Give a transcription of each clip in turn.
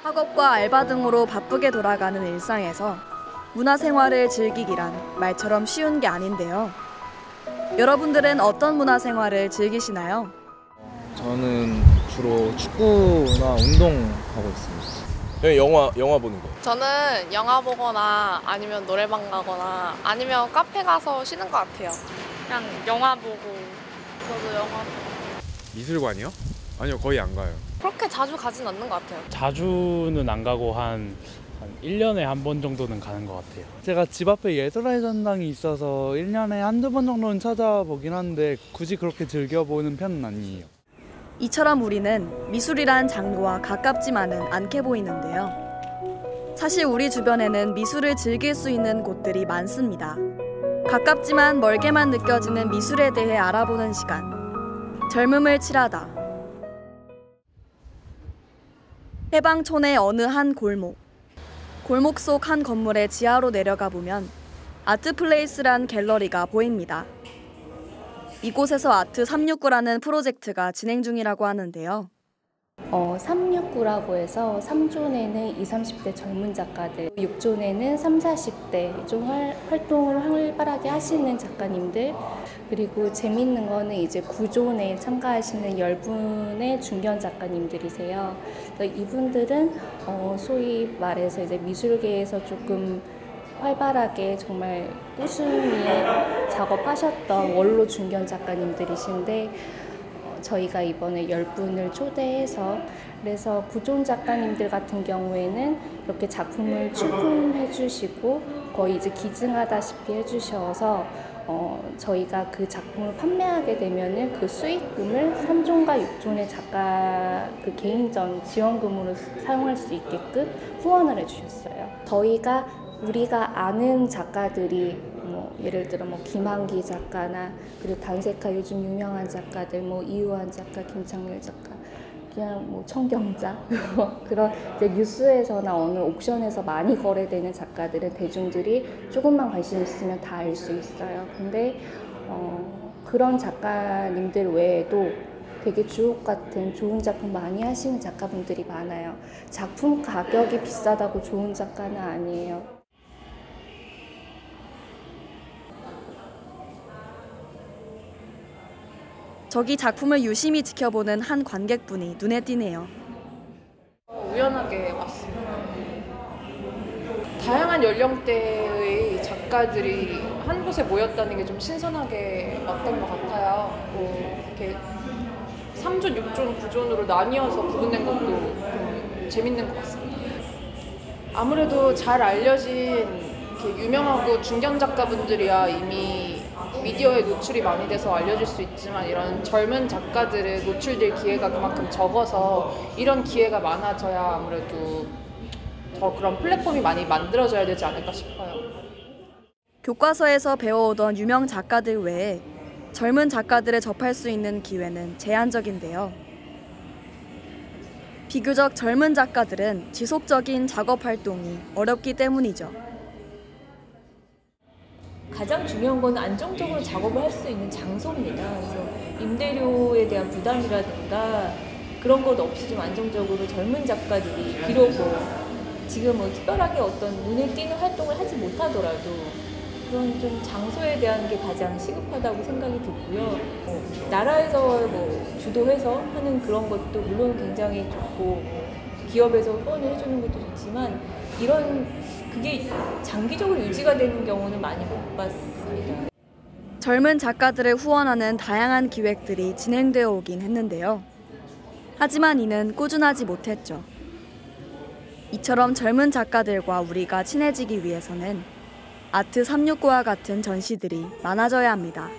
학업과 알바 등으로 바쁘게 돌아가는 일상에서 문화생활을 즐기기란 말처럼 쉬운 게 아닌데요. 여러분들은 어떤 문화생활을 즐기시나요? 저는 주로 축구나 운동하고 있습니다. 네, 영화 보는 거. 저는 영화 보거나 아니면 노래방 가거나 아니면 카페 가서 쉬는 것 같아요. 그냥 영화 보고. 저도 영화 보고. 미술관이요? 아니요, 거의 안 가요. 그렇게 자주 가진 않는 것 같아요. 자주는 안 가고 한 1년에 한 번 정도는 가는 것 같아요. 제가 집 앞에 예술의 전당이 있어서 1년에 한두 번 정도는 찾아보긴 하는데 굳이 그렇게 즐겨보는 편은 아니에요. 이처럼 우리는 미술이란 장르와 가깝지만은 않게 보이는데요. 사실 우리 주변에는 미술을 즐길 수 있는 곳들이 많습니다. 가깝지만 멀게만 느껴지는 미술에 대해 알아보는 시간. 젊음을 칠하다. 해방촌의 어느 한 골목. 골목 속 한 건물의 지하로 내려가 보면 아트플레이스란 갤러리가 보입니다. 이곳에서 아트 369라는 프로젝트가 진행 중이라고 하는데요. 369라고 해서 3존에는 20, 30대 젊은 작가들, 6존에는 30, 40대 좀 활동을 활발하게 하시는 작가님들, 그리고 재밌는 거는 이제 9존에 참가하시는 10분의 중견 작가님들이세요. 이분들은 소위 말해서 이제 미술계에서 조금 활발하게 정말 꾸준히 작업하셨던 원로 중견 작가님들이신데 저희가 이번에 10분을 초대해서 그래서 구존 작가님들 같은 경우에는 이렇게 작품을 출품해 주시고 거의 이제 기증하다시피 해주셔서 저희가 그 작품을 판매하게 되면은 그 수익금을 3존과 6존의 작가 그 개인전 지원금으로 사용할 수 있게끔 후원을 해주셨어요. 우리가 아는 작가들이 예를 들어 김한기 작가나 그리고 단색화 요즘 유명한 작가들 이우환 작가, 김창렬 작가, 그냥 청경자 그런 이제 뉴스에서나 어느 옥션에서 많이 거래되는 작가들은 대중들이 조금만 관심 있으면 다 알 수 있어요. 근데 그런 작가님들 외에도 되게 주옥 같은 좋은 작품 많이 하시는 작가분들이 많아요. 작품 가격이 비싸다고 좋은 작가는 아니에요. 저기 작품을 유심히 지켜보는 한 관객분이 눈에 띄네요. 우연하게 왔습니다. 다양한 연령대의 작가들이 한 곳에 모였다는 게 좀 신선하게 왔던 것 같아요. 이렇게 3존, 6존, 9존으로 나뉘어서 구분된 것도 좀 재밌는 것 같습니다. 아무래도 잘 알려진 이렇게 유명하고 중견 작가분들이야 이미 미디어에 노출이 많이 돼서 알려질 수 있지만 이런 젊은 작가들의 노출될 기회가 그만큼 적어서 이런 기회가 많아져야 아무래도 더 그런 플랫폼이 많이 만들어져야 되지 않을까 싶어요. 교과서에서 배워오던 유명 작가들 외에 젊은 작가들을 접할 수 있는 기회는 제한적인데요. 비교적 젊은 작가들은 지속적인 작업 활동이 어렵기 때문이죠. 가장 중요한 건 안정적으로 작업을 할 수 있는 장소입니다. 그래서 임대료에 대한 부담이라든가 그런 것 없이 좀 안정적으로 젊은 작가들이 비록 지금 특별하게 어떤 눈에 띄는 활동을 하지 못하더라도 그런 좀 장소에 대한 게 가장 시급하다고 생각이 들고요. 나라에서 주도해서 하는 그런 것도 물론 굉장히 좋고 기업에서 후원을 해주는 것도 좋지만 그게 장기적으로 유지가 되는 경우는 많이 못 봤습니다. 젊은 작가들을 후원하는 다양한 기획들이 진행되어 오긴 했는데요. 하지만 이는 꾸준하지 못했죠. 이처럼 젊은 작가들과 우리가 친해지기 위해서는 아트 369와 같은 전시들이 많아져야 합니다.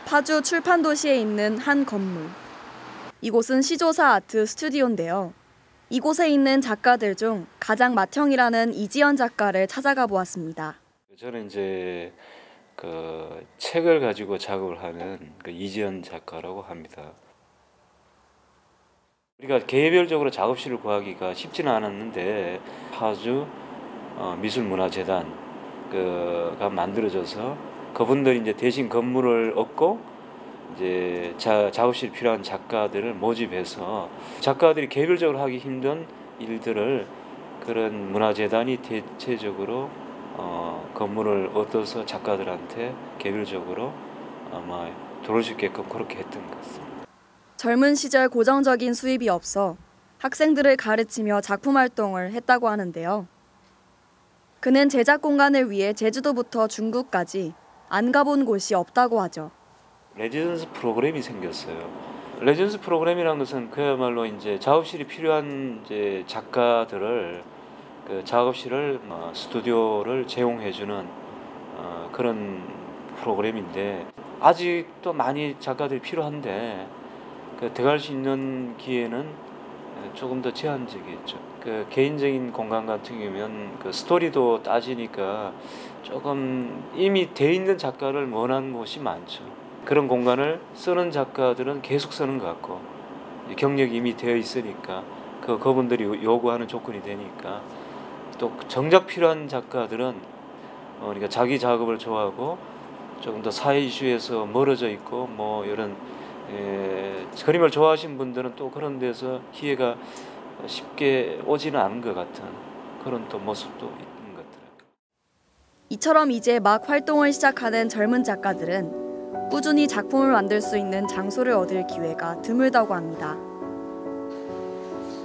파주 출판도시에 있는 한 건물. 이곳은 시조사 아트 스튜디오인데요. 이곳에 있는 작가들 중 가장 맏형이라는 이지연 작가를 찾아가 보았습니다. 저는 이제 그 책을 가지고 작업을 하는 그 이지연 작가라고 합니다. 우리가 개별적으로 작업실을 구하기가 쉽지는 않았는데 파주 미술문화재단가 만들어져서 그분들이 이제 대신 건물을 얻고 이제 작업실이 필요한 작가들을 모집해서 작가들이 개별적으로 하기 힘든 일들을 그런 문화재단이 대체적으로 건물을 얻어서 작가들한테 개별적으로 아마 들어올 수 있게끔 그렇게 했던 것 같습니다. 젊은 시절 고정적인 수입이 없어 학생들을 가르치며 작품 활동을 했다고 하는데요. 그는 제작 공간을 위해 제주도부터 중국까지 안 가본 곳이 없다고 하죠. 레지던스 프로그램이 생겼어요. 레지던스 프로그램이라는 것은 그야말로 이제 작업실이 필요한 이제 작가들을 그 작업실을 스튜디오를 제공해주는 그런 프로그램인데 아직도 많이 작가들이 필요한데 들어갈 수 있는 기회는 조금 더 제한적이겠죠. 그 개인적인 공간 같은 경우면 그 스토리도 따지니까 조금 이미 돼 있는 작가를 원하는 곳이 많죠. 그런 공간을 쓰는 작가들은 계속 쓰는 것 같고 경력이 이미 되어 있으니까 그분들이 요구하는 조건이 되니까 또 정작 필요한 작가들은 그러니까 자기 작업을 좋아하고 조금 더 사회 이슈에서 멀어져 있고 뭐 이런 그림을 좋아하시는 분들은 또 그런 데서 기회가 쉽게 오지는 않은 것 같은 그런 또 모습도 있는 것 같아요. 이처럼 이제 막 활동을 시작하는 젊은 작가들은 꾸준히 작품을 만들 수 있는 장소를 얻을 기회가 드물다고 합니다.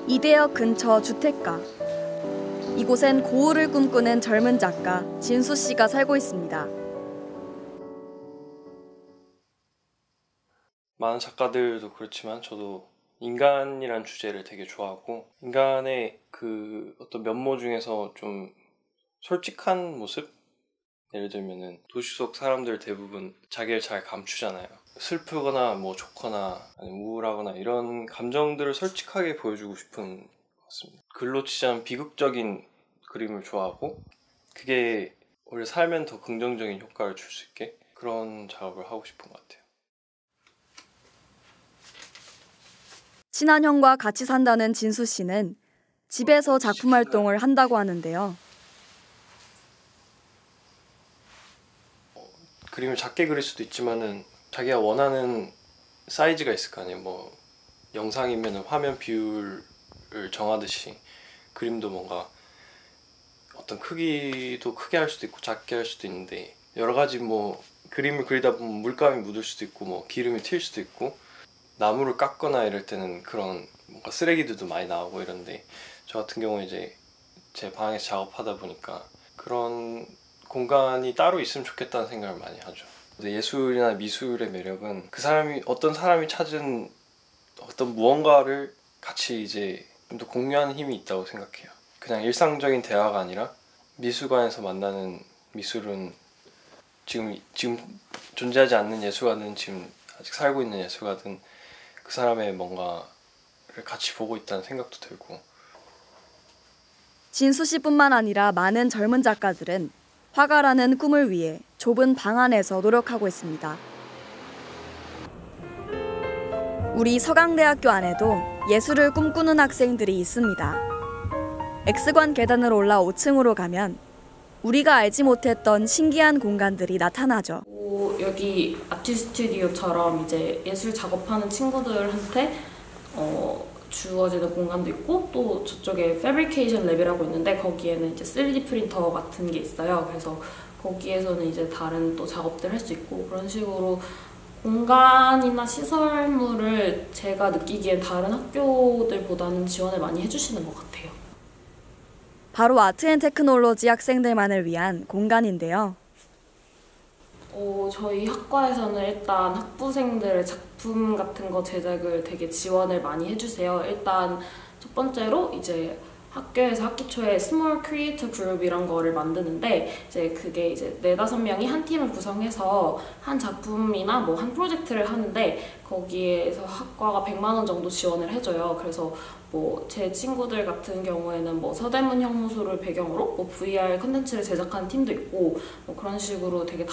이대역 근처 주택가. 이곳엔 고우를 꿈꾸는 젊은 작가 진수 씨가 살고 있습니다. 많은 작가들도 그렇지만 저도 인간이란 주제를 되게 좋아하고 인간의 그 어떤 면모 중에서 좀 솔직한 모습? 예를 들면은 도시 속 사람들 대부분 자기를 잘 감추잖아요. 슬프거나 뭐 좋거나 아니면 우울하거나 이런 감정들을 솔직하게 보여주고 싶은 것 같습니다. 글로 치자면 비극적인 그림을 좋아하고 그게 오히려 삶엔 더 긍정적인 효과를 줄 수 있게 그런 작업을 하고 싶은 것 같아요. 친한 형과 같이 산다는 진수 씨는 집에서 작품 활동을 한다고 하는데요. 그림을 작게 그릴 수도 있지만은 자기가 원하는 사이즈가 있을 거 아니에요. 뭐 영상이면 화면 비율을 정하듯이 그림도 뭔가 어떤 크기도 크게 할 수도 있고 작게 할 수도 있는데 여러 가지 뭐 그림을 그리다 보면 물감이 묻을 수도 있고 뭐 기름이 튈 수도 있고 나무를 깎거나 이럴 때는 그런 뭔가 쓰레기들도 많이 나오고 이런데 저 같은 경우는 이제 제 방에서 작업하다 보니까 그런 공간이 따로 있으면 좋겠다는 생각을 많이 하죠. 예술이나 미술의 매력은 그 사람이 어떤 사람이 찾은 어떤 무언가를 같이 이제 좀 더 공유하는 힘이 있다고 생각해요. 그냥 일상적인 대화가 아니라 미술관에서 만나는 미술은 지금 존재하지 않는 예술가든 지금 아직 살고 있는 예술가든 그 사람의 뭔가를 같이 보고 있다는 생각도 들고. 진수 씨뿐만 아니라 많은 젊은 작가들은 화가라는 꿈을 위해 좁은 방 안에서 노력하고 있습니다. 우리 서강대학교 안에도 예술을 꿈꾸는 학생들이 있습니다. X관 계단을 올라 5층으로 가면 우리가 알지 못했던 신기한 공간들이 나타나죠. 여기 아트 스튜디오처럼 이제 예술 작업하는 친구들한테 주어지는 공간도 있고 또 저쪽에 패브리케이션 랩이라고 있는데 거기에는 이제 3D 프린터 같은 게 있어요. 그래서 거기에서는 이제 다른 또 작업들 할 수 있고 그런 식으로 공간이나 시설물을 제가 느끼기엔 다른 학교들보다는 지원을 많이 해주시는 것 같아요. 바로 아트앤테크놀로지 학생들만을 위한 공간인데요. 저희 학과에서는 일단 학부생들의 작품 같은 거 제작을 되게 지원을 많이 해주세요. 일단 첫 번째로 이제 학교에서 학기 초에 스몰 크리에이터 그룹 이런 거를 만드는데 이제 그게 이제 4-5명이 한 팀을 구성해서 한 작품이나 뭐 한 프로젝트를 하는데 거기에서 학과가 100만 원 정도 지원을 해줘요. 그래서 뭐 제 친구들 같은 경우에는 뭐 서대문 형무소를 배경으로 뭐 VR 컨텐츠를 제작하는 팀도 있고 뭐 그런 식으로 되게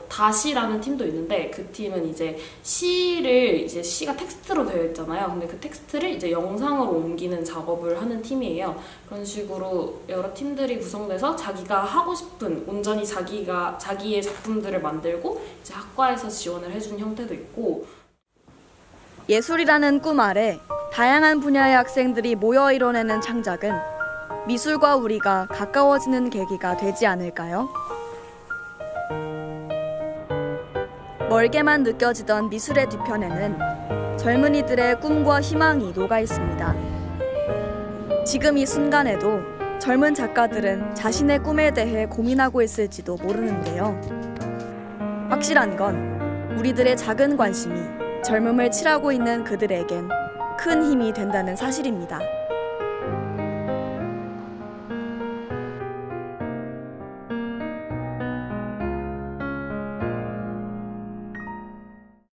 다시라는 팀도 있는데 그 팀은 이제 시가 텍스트로 되어 있잖아요. 근데 그 텍스트를 이제 영상으로 옮기는 작업을 하는 팀이에요. 그런 식으로 여러 팀들이 구성돼서 자기가 하고 싶은 온전히 자기의 작품들을 만들고 이제 학과에서 지원을 해준 형태도 있고 예술이라는 꿈 아래 다양한 분야의 학생들이 모여 이뤄내는 창작은 미술과 우리가 가까워지는 계기가 되지 않을까요? 멀게만 느껴지던 미술의 뒤편에는 젊은이들의 꿈과 희망이 녹아 있습니다. 지금 이 순간에도 젊은 작가들은 자신의 꿈에 대해 고민하고 있을지도 모르는데요. 확실한 건 우리들의 작은 관심이 젊음을 칠하고 있는 그들에겐 큰 힘이 된다는 사실입니다.